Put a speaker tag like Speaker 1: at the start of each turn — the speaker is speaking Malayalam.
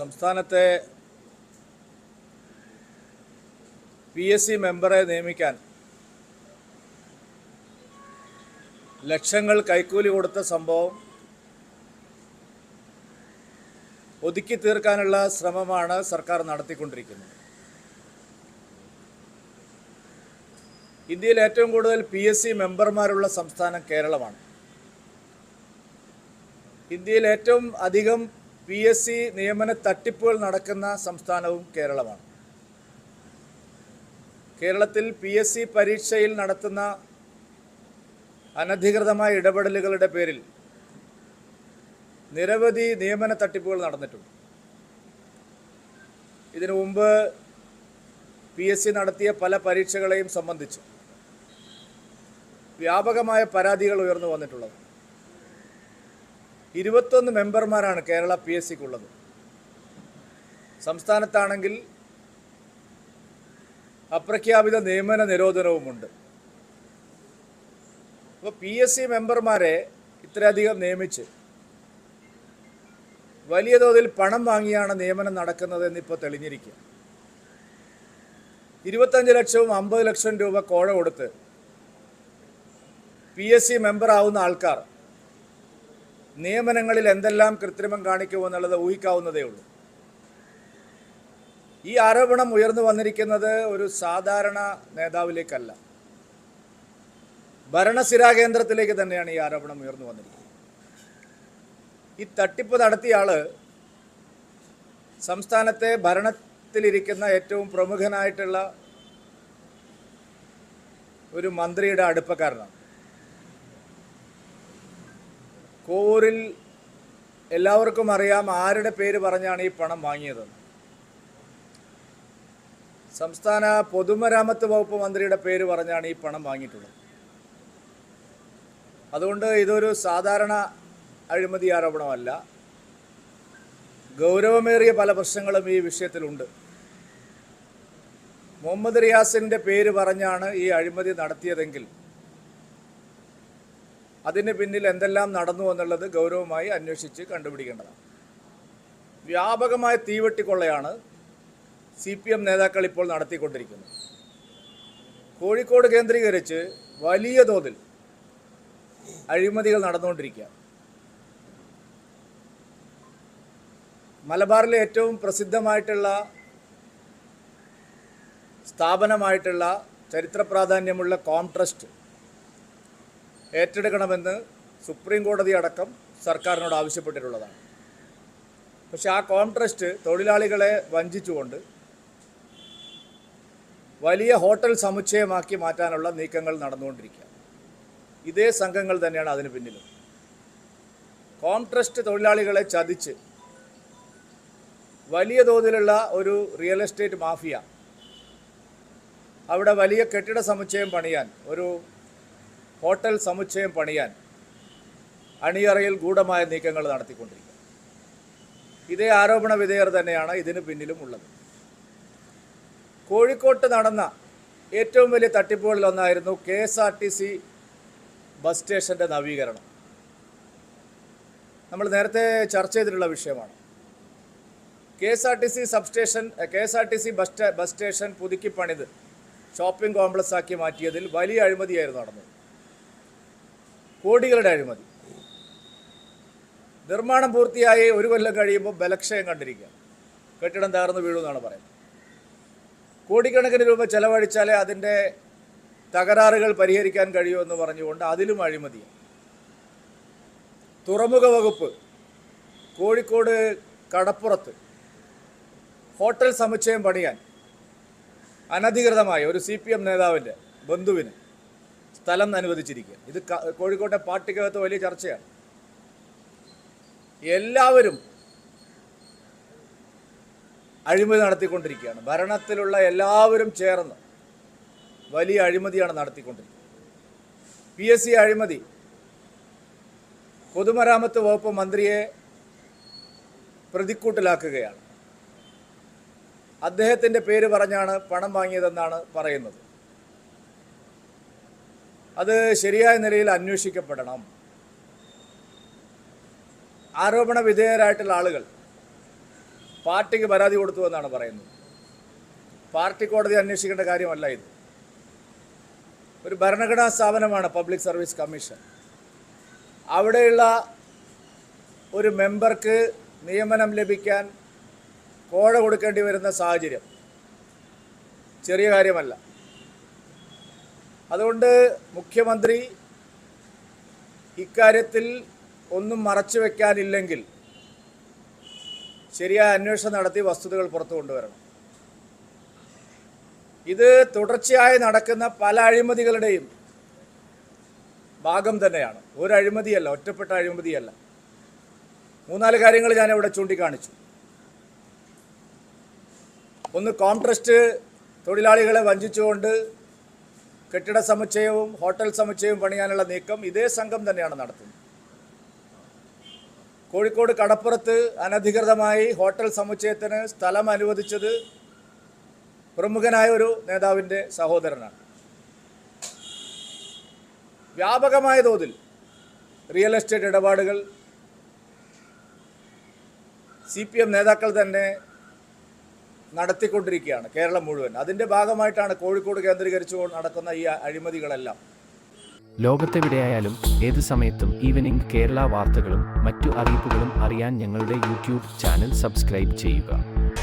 Speaker 1: സംസ്ഥാനത്തെ PSC മെമ്പറെ നിയമിക്കാൻ ലക്ഷങ്ങൾ കൈക്കൂലി കൊടുത്ത സംഭവം ഒതുക്കി തീർക്കാനുള്ള ശ്രമമാണ് സർക്കാർ നടത്തിക്കൊണ്ടിരിക്കുന്നത്. ഇന്ത്യയിൽ ഏറ്റവും കൂടുതൽ PSC മെമ്പർമാരുള്ള സംസ്ഥാനം കേരളമാണ്. ഇന്ത്യയിൽ ഏറ്റവും അധികം PSC നിയമന തട്ടിപ്പുകൾ നടക്കുന്ന സംസ്ഥാനവും കേരളമാണ്. കേരളത്തിൽ PSC പരീക്ഷയിൽ നടത്തുന്ന അനധികൃതമായ ഇടപെടലുകളുടെ പേരിൽ നിരവധി നിയമന തട്ടിപ്പുകൾ നടന്നിട്ടുണ്ട്. ഇതിനു മുമ്പ് PSC നടത്തിയ പല പരീക്ഷകളെയും സംബന്ധിച്ച് വ്യാപകമായ പരാതികൾ ഉയർന്നു വന്നിട്ടുള്ളത്. 21 മെമ്പർമാരാണ് കേരള PSCക്കുള്ളത്. സംസ്ഥാനത്താണെങ്കിൽ അപ്രഖ്യാപിത നിയമന നിരോധനവുമുണ്ട്. അപ്പോൾ PSC മെമ്പർമാരെ ഇത്രയധികം നിയമിച്ച് വലിയ തോതിൽ പണം വാങ്ങിയാണ് നിയമനം നടക്കുന്നത് എന്നിപ്പോൾ തെളിഞ്ഞിരിക്കുക. 25 ലക്ഷവും 50 ലക്ഷം രൂപ കോഴ കൊടുത്ത് PSC മെമ്പറാവുന്ന ആൾക്കാർ നിയമനങ്ങളിൽ എന്തെല്ലാം കൃത്രിമം കാണിക്കുമെന്നുള്ളത് ഊഹിക്കാവുന്നതേ ഉള്ളൂ. ഈ ആരോപണം ഉയർന്നു വന്നിരിക്കുന്നത് ഒരു സാധാരണ നേതാവിലേക്കല്ല, ഭരണസിരാ കേന്ദ്രത്തിലേക്ക് തന്നെയാണ് ഈ ആരോപണം ഉയർന്നു വന്നിരിക്കുന്നത്. ഈ തട്ടിപ്പ് നടത്തിയ ആള് സംസ്ഥാനത്തെ ഭരണത്തിലിരിക്കുന്ന ഏറ്റവും പ്രമുഖനായിട്ടുള്ള ഒരു മന്ത്രിയുടെ അടുപ്പക്കാരനാണ്. കോവൂരിൽ എല്ലാവർക്കും അറിയാം ആരുടെ പേര് പറഞ്ഞാണ് ഈ പണം വാങ്ങിയതെന്ന്. സംസ്ഥാന പൊതുമരാമത്ത് വകുപ്പ് മന്ത്രിയുടെ പേര് പറഞ്ഞാണ് ഈ പണം വാങ്ങിയിട്ടുള്ളത്. അതുകൊണ്ട് ഇതൊരു സാധാരണ അഴിമതി ആരോപണമല്ല. ഗൗരവമേറിയ പല പ്രശ്നങ്ങളും ഈ വിഷയത്തിലുണ്ട്. മുഹമ്മദ് റിയാസിൻ്റെ പേര് പറഞ്ഞാണ് ഈ അഴിമതി നടത്തിയതെങ്കിൽ അതിന് പിന്നിൽ എന്തെല്ലാം നടന്നു എന്നുള്ളത് ഗൗരവമായി അന്വേഷിച്ച് കണ്ടുപിടിക്കേണ്ടതാണ്. വ്യാപകമായ തീവെട്ടിക്കൊള്ളയാണ് CPM നേതാക്കൾ ഇപ്പോൾ നടത്തിക്കൊണ്ടിരിക്കുന്നത്. കോഴിക്കോട് കേന്ദ്രീകരിച്ച് വലിയ തോതിൽ അഴിമതികൾ നടന്നുകൊണ്ടിരിക്കുക. മലബാറിലെ ഏറ്റവും പ്രസിദ്ധമായിട്ടുള്ള സ്ഥാപനമായിട്ടുള്ള ചരിത്ര പ്രാധാന്യമുള്ള കോംട്രസ്റ്റ് ഏറ്റെടുക്കണമെന്ന് സുപ്രീം കോടതി അടക്കം സർക്കാരിനോട് ആവശ്യപ്പെട്ടിട്ടുള്ളതാണ്. പക്ഷേ ആ കോംട്രസ്റ്റ് തൊഴിലാളികളെ വഞ്ചിച്ചുകൊണ്ട് വലിയ ഹോട്ടൽ സമുച്ചയമാക്കി മാറ്റാനുള്ള നീക്കങ്ങൾ നടന്നുകൊണ്ടിരിക്കുക. ഇതേ സംഘങ്ങൾ തന്നെയാണ് അതിന് പിന്നിലും. കോംട്രസ്റ്റ് തൊഴിലാളികളെ ചതിച്ച് വലിയ തോതിലുള്ള ഒരു റിയൽ എസ്റ്റേറ്റ് മാഫിയ അവിടെ വലിയ കെട്ടിട സമുച്ചയം പണിയാൻ, ഒരു ഹോട്ടൽ സമുച്ചയം പണിയാൻ അണിയറയിൽ ഗൂഢമായ നീക്കങ്ങൾ നടത്തിക്കൊണ്ടിരിക്കുക. ഇതേ ആരോപണ വിധേയർ തന്നെയാണ് ഇതിന് പിന്നിലും ഉള്ളത്. കോഴിക്കോട്ട് നടന്ന ഏറ്റവും വലിയ തട്ടിപ്പുകളിലൊന്നായിരുന്നു KSRTC ബസ് സ്റ്റേഷൻ്റെ നവീകരണം. നമ്മൾ നേരത്തെ ചർച്ച ചെയ്തിട്ടുള്ള വിഷയമാണ്. KSRTC ബസ് സ്റ്റേഷൻ പുതുക്കി പണിത് ഷോപ്പിംഗ് കോംപ്ലക്സ് ആക്കി മാറ്റിയതിൽ വലിയ അഴിമതിയായിരുന്നു നടന്നത്. കോടികളുടെ അഴിമതി. നിർമ്മാണം പൂർത്തിയായി 1 കൊല്ലം കഴിയുമ്പോൾ ബലക്ഷയം കണ്ടിരിക്കുക. കെട്ടിടം തകർന്നു വീഴുമെന്നാണ് പറയുന്നത്. കോടിക്കണക്കിന് രൂപ ചെലവഴിച്ചാലേ അതിൻ്റെ തകരാറുകൾ പരിഹരിക്കാൻ കഴിയുമെന്ന് പറഞ്ഞുകൊണ്ട് അതിലും അഴിമതിയാണ്. തുറമുഖ വകുപ്പ് കോഴിക്കോട് കടപ്പുറത്ത് ഹോട്ടൽ സമുച്ചയം പണിയാൻ അനധികൃതമായ ഒരു CPM നേതാവിൻ്റെ ബന്ധുവിന് സ്ഥലം അനുവദിച്ചിരിക്കുക. ഇത് കോഴിക്കോട്ടെ പാർട്ടിക്കകത്ത് വലിയ ചർച്ചയാണ്. എല്ലാവരും അഴിമതി നടത്തിക്കൊണ്ടിരിക്കുകയാണ്. ഭരണത്തിലുള്ള എല്ലാവരും ചേർന്ന് വലിയ അഴിമതിയാണ് നടത്തിക്കൊണ്ടിരിക്കുന്നത്. PSC അഴിമതി പൊതുമരാമത്ത് വകുപ്പ് മന്ത്രിയെ പ്രതിക്കൂട്ടിലാക്കുകയാണ്. അദ്ദേഹത്തിൻ്റെ പേര് പറഞ്ഞാണ് പണം വാങ്ങിയതെന്നാണ് പറയുന്നത്. അത് ശരിയായ നിലയിൽ പാർട്ടിക്ക് പരാതി കൊടുത്തു എന്നാണ് പറയുന്നത്. പാർട്ടി കോടതി അന്വേഷിക്കേണ്ട കാര്യമല്ല ഇത്. ഒരു ഭരണഘടനാ സ്ഥാപനമാണ് പബ്ലിക് സർവീസ് കമ്മീഷൻ. അവിടെയുള്ള ഒരു മെമ്പർക്ക് നിയമനം ലഭിക്കാൻ കോഴ കൊടുക്കേണ്ടി വരുന്ന സാഹചര്യം ചെറിയ കാര്യമല്ല. അതുകൊണ്ട് മുഖ്യമന്ത്രി ഇക്കാര്യത്തിൽ ഒന്നും മറച്ചു വയ്ക്കാനില്ലെങ്കിൽ ശരിയായ അന്വേഷണം നടത്തി വസ്തുതകൾ പുറത്തു കൊണ്ടുവരണം. ഇത് തുടർച്ചയായി നടക്കുന്ന പല അഴിമതികളുടെയും ഭാഗം തന്നെയാണ്. ഒരു അഴിമതിയല്ല, ഒറ്റപ്പെട്ട അഴിമതിയല്ല. 3-4 കാര്യങ്ങൾ ഞാനിവിടെ ചൂണ്ടിക്കാണിച്ചു. ഒന്ന്, കോംട്രസ്റ്റ് തൊഴിലാളികളെ വഞ്ചിച്ചുകൊണ്ട് കെട്ടിട സമുച്ചയവും ഹോട്ടൽ സമുച്ചയവും പണിയാനുള്ള നീക്കം ഇതേ സംഘം തന്നെയാണ് നടത്തുന്നത്. കോഴിക്കോട് കടപ്പുറത്ത് അനധികൃതമായി ഹോട്ടൽ സമുച്ചയത്തിന് സ്ഥലം അനുവദിച്ചത് പ്രമുഖനായ ഒരു നേതാവിൻ്റെ സഹോദരനാണ്. വ്യാപകമായ തോതിൽ റിയൽ എസ്റ്റേറ്റ് ഇടപാടുകൾ CPM നേതാക്കൾ തന്നെ നടത്തിക്കൊണ്ടിരിക്കുകയാണ് കേരളം മുഴുവൻ. അതിൻ്റെ ഭാഗമായിട്ടാണ് കോഴിക്കോട് കേന്ദ്രീകരിച്ചു നടക്കുന്ന ഈ അഴിമതികളെല്ലാം.
Speaker 2: ലോകത്തെവിടെയായാലും ഏത് സമയത്തും ഈവനിംഗ് കേരള വാർത്തകളും മറ്റു അറിയിപ്പുകളും അറിയാൻ ഞങ്ങളുടെ യൂട്യൂബ് ചാനൽ സബ്സ്ക്രൈബ് ചെയ്യുക.